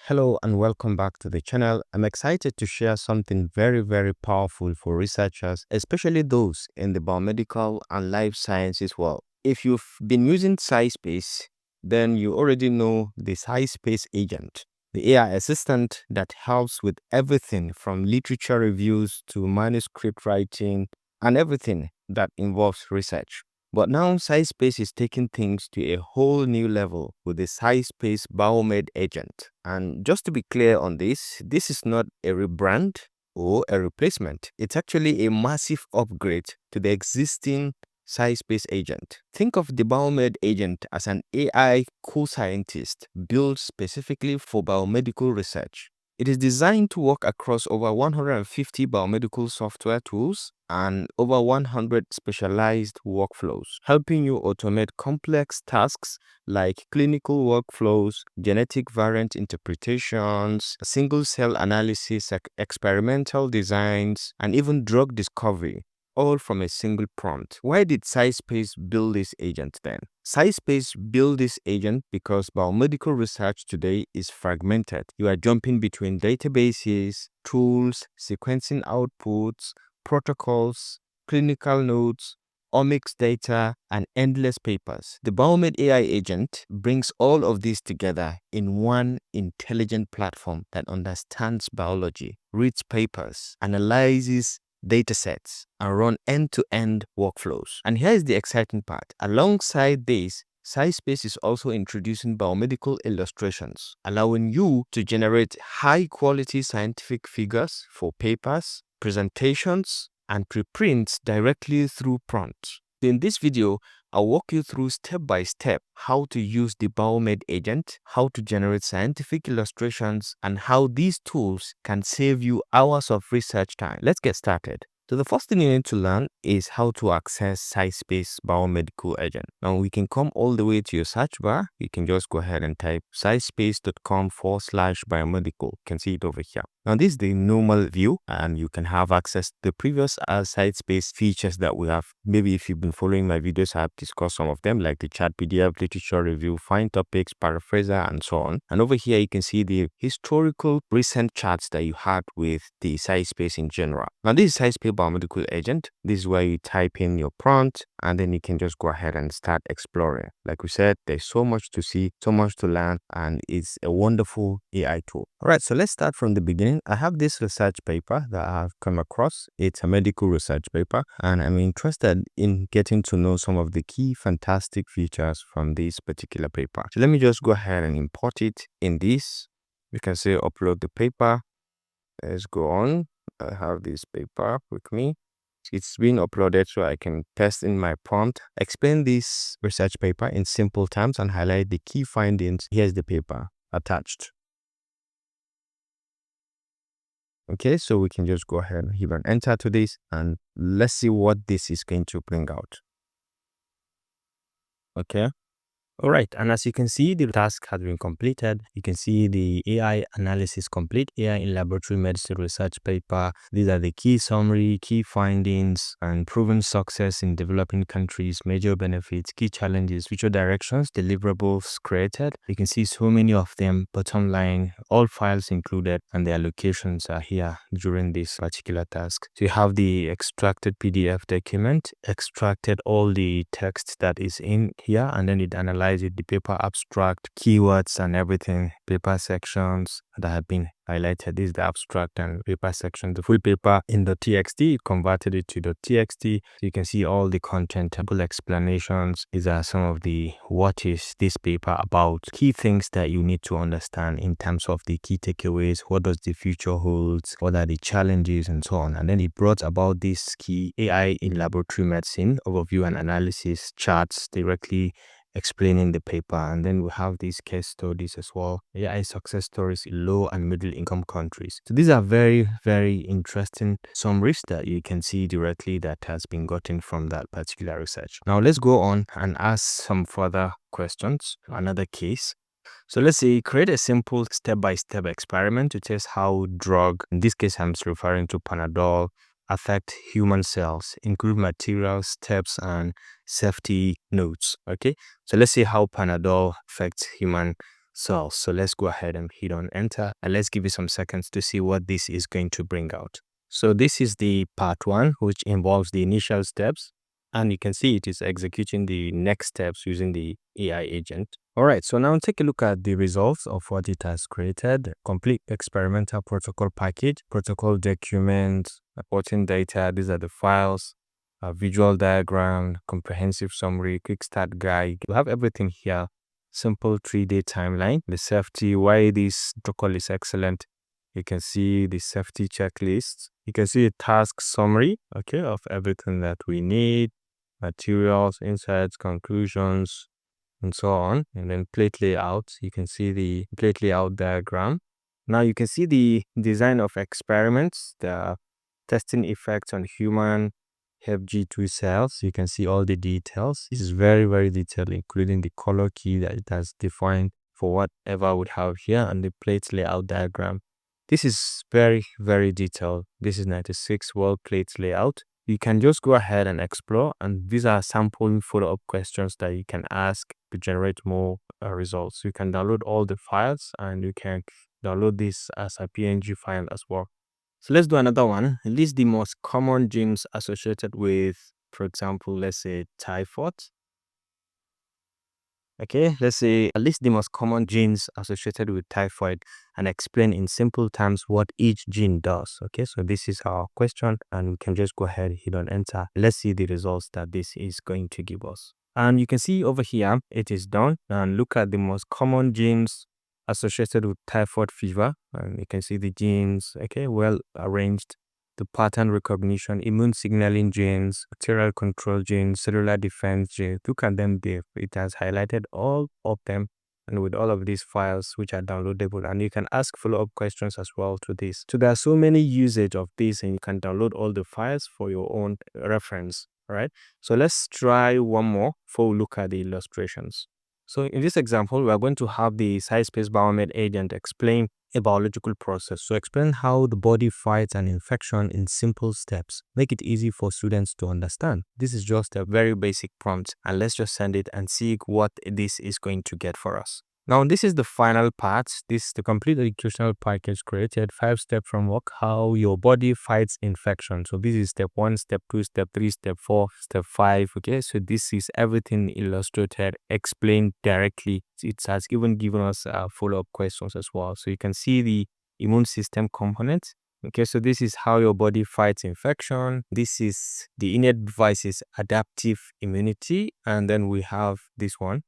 Hello and welcome back to the channel. I'm excited to share something very powerful for researchers, especially those in the biomedical and life sciences world. If you've been using SciSpace, then you already know the SciSpace agent, the AI assistant that helps with everything from literature reviews to manuscript writing and everything that involves research. But now SciSpace is taking things to a whole new level with the SciSpace Biomed agent. And just to be clear on this is not a rebrand or a replacement. It's actually a massive upgrade to the existing SciSpace agent. Think of the Biomed agent as an AI co-scientist built specifically for biomedical research. It is designed to work across over 150 biomedical software tools and over 100 specialized workflows, helping you automate complex tasks like clinical workflows, genetic variant interpretations, single-cell analysis, experimental designs, and even drug discovery, all from a single prompt. Why did SciSpace build this agent then? SciSpace built this agent because biomedical research today is fragmented. You are jumping between databases, tools, sequencing outputs, protocols, clinical notes, omics data, and endless papers. The Biomed AI agent brings all of this together in one intelligent platform that understands biology, reads papers, analyzes datasets, and run end-to-end workflows. And here's the exciting part. Alongside this, SciSpace is also introducing biomedical illustrations, allowing you to generate high-quality scientific figures for papers, presentations, and preprints directly through prompts. In this video, I'll walk you through step by step how to use the Biomed agent, how to generate scientific illustrations, and how these tools can save you hours of research time. Let's get started. So the first thing you need to learn is how to access SciSpace Biomedical Agent. Now we can come all the way to your search bar. You can just go ahead and type scispace.com/biomedical. You can see it over here. Now this is the normal view and you can have access to the previous SciSpace features that we have. Maybe if you've been following my videos, I have discussed some of them like the chat PDF, literature review, find topics, paraphraser, and so on. And over here you can see the historical recent charts that you had with the SciSpace in general. Now this is SciSpace Biomedical Agent. This is where you type in your prompt and then you can just go ahead and start exploring. Like we said, there's so much to see, so much to learn, and it's a wonderful AI tool. All right, so let's start from the beginning. I have this research paper that I've come across. It's a medical research paper, and I'm interested in getting to know some of the key fantastic features from this particular paper. So let me just go ahead and import it in this. We can say upload the paper. Let's go on. I have this paper with me. It's been uploaded so I can test in my prompt. Explain this research paper in simple terms and highlight the key findings. Here's the paper attached. Okay, so we can just go ahead and hit an enter to this and let's see what this is going to bring out. Okay. All right, and as you can see, the task has been completed. You can see the AI analysis complete, AI in laboratory medicine research paper. These are the key summary, key findings, and proven success in developing countries, major benefits, key challenges, future directions, deliverables created. You can see so many of them, bottom line, all files included, and their locations are here during this particular task. So you have the extracted PDF document, extracted all the text that is in here, and then it analyzes the paper abstract, keywords and everything, paper sections that have been highlighted. This is the abstract and paper section. The full paper in the TXT, it converted it to the TXT. So you can see all the content, table explanations. These are some of the what is this paper about, key things that you need to understand in terms of the key takeaways, what does the future holds, what are the challenges, and so on. And then it brought about this key AI in laboratory medicine overview and analysis charts directly explaining the paper. And then we have these case studies as well, AI success stories in low and middle income countries. So these are very interesting summaries that you can see directly that has been gotten from that particular research. Now let's go on and ask some further questions. Another case. So let's say create a simple step-by-step experiment to test how drug, in this case I'm referring to Panadol, affect human cells, include materials, steps, and safety notes. Okay, so let's see how Panadol affects human cells. So let's go ahead and hit on enter, and let's give it some seconds to see what this is going to bring out. So this is the part 1, which involves the initial steps, and you can see it is executing the next steps using the AI agent. All right, so now take a look at the results of what it has created. Complete experimental protocol package, protocol document, reporting data. These are the files, a visual diagram, comprehensive summary, quick start guide. You have everything here. Simple 3-day timeline, the safety, why this protocol is excellent. You can see the safety checklist. You can see a task summary, okay, of everything that we need, materials, insights, conclusions, and so on. And then plate layout, you can see the plate layout diagram. Now you can see the design of experiments, the testing effects on human FG2 cells. You can see all the details. This is very, very detailed, including the color key that it has defined for whatever would have here, and the plate layout diagram. This is very, very detailed. This is 96 world plate layout. You can just go ahead and explore, and these are sample follow-up questions that you can ask to generate more results. You can download all the files, and you can download this as a PNG file as well. So let's do another one. List the most common genes associated with, for example, let's say typhoid. Okay, let's say list the most common genes associated with typhoid and explain in simple terms what each gene does. Okay, so this is our question, and we can just go ahead, hit on enter. Let's see the results that this is going to give us. And you can see over here, it is done. And look at the most common genes associated with typhoid fever. And you can see the genes, okay, well arranged. The pattern recognition, immune signaling genes, bacterial control genes, cellular defense genes. Look at them there. It has highlighted all of them, and with all of these files which are downloadable, and you can ask follow-up questions as well to this. So there are so many usage of this, and you can download all the files for your own reference. All right. So let's try one more before we look at the illustrations. So in this example, we are going to have the SciSpace Biomed agent explain a biological process. So explain how the body fights an infection in simple steps. Make it easy for students to understand. This is just a very basic prompt, and let's just send it and see what this is going to get for us. Now, this is the final part. This is the complete educational package created 5-step framework, how your body fights infection. So this is step 1, step 2, step 3, step 4, step 5. Okay, so this is everything illustrated, explained directly. It has even given us follow-up questions as well. So you can see the immune system component. Okay, so this is how your body fights infection. This is the innate device's adaptive immunity. And then we have this one,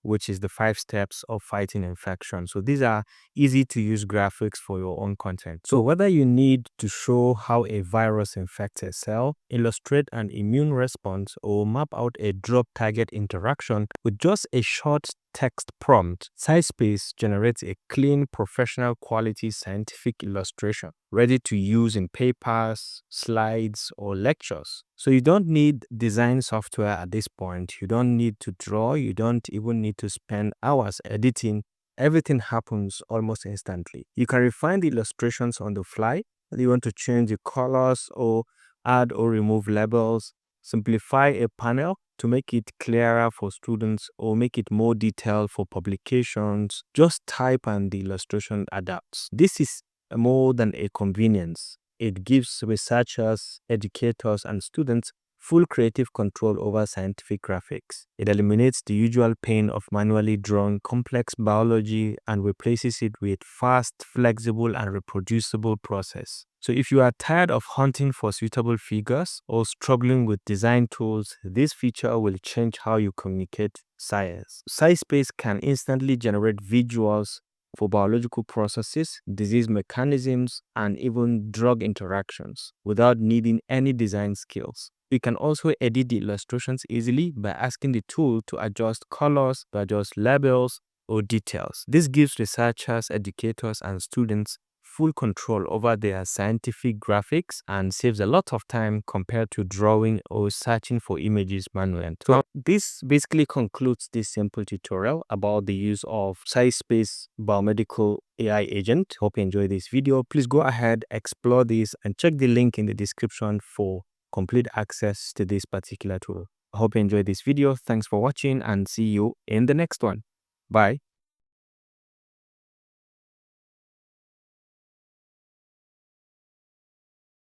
which is the 5 steps of fighting infection. So these are easy to use graphics for your own content. So whether you need to show how a virus infects a cell, illustrate an immune response, or map out a drug target interaction with just a short text prompt, SciSpace generates a clean, professional quality scientific illustration ready to use in papers, slides, or lectures. So you don't need design software at this point. You don't need to draw. You don't even need to spend hours editing. Everything happens almost instantly. You can refine the illustrations on the fly. You want to change the colors or add or remove labels, simplify a panel to make it clearer for students, or make it more detailed for publications. Just type and the illustration adapts. This is more than a convenience. It gives researchers, educators, and students full creative control over scientific graphics. It eliminates the usual pain of manually drawn complex biology and replaces it with fast, flexible, and reproducible process. So if you are tired of hunting for suitable figures or struggling with design tools, this feature will change how you communicate science. SciSpace can instantly generate visuals for biological processes, disease mechanisms, and even drug interactions without needing any design skills. You can also edit the illustrations easily by asking the tool to adjust colors, to adjust labels, or details. This gives researchers, educators, and students full control over their scientific graphics and saves a lot of time compared to drawing or searching for images manually. So this basically concludes this simple tutorial about the use of SciSpace Biomedical AI agent. Hope you enjoyed this video. Please go ahead, explore this, and check the link in the description for complete access to this particular tool. I hope you enjoyed this video. Thanks for watching, and see you in the next one. Bye.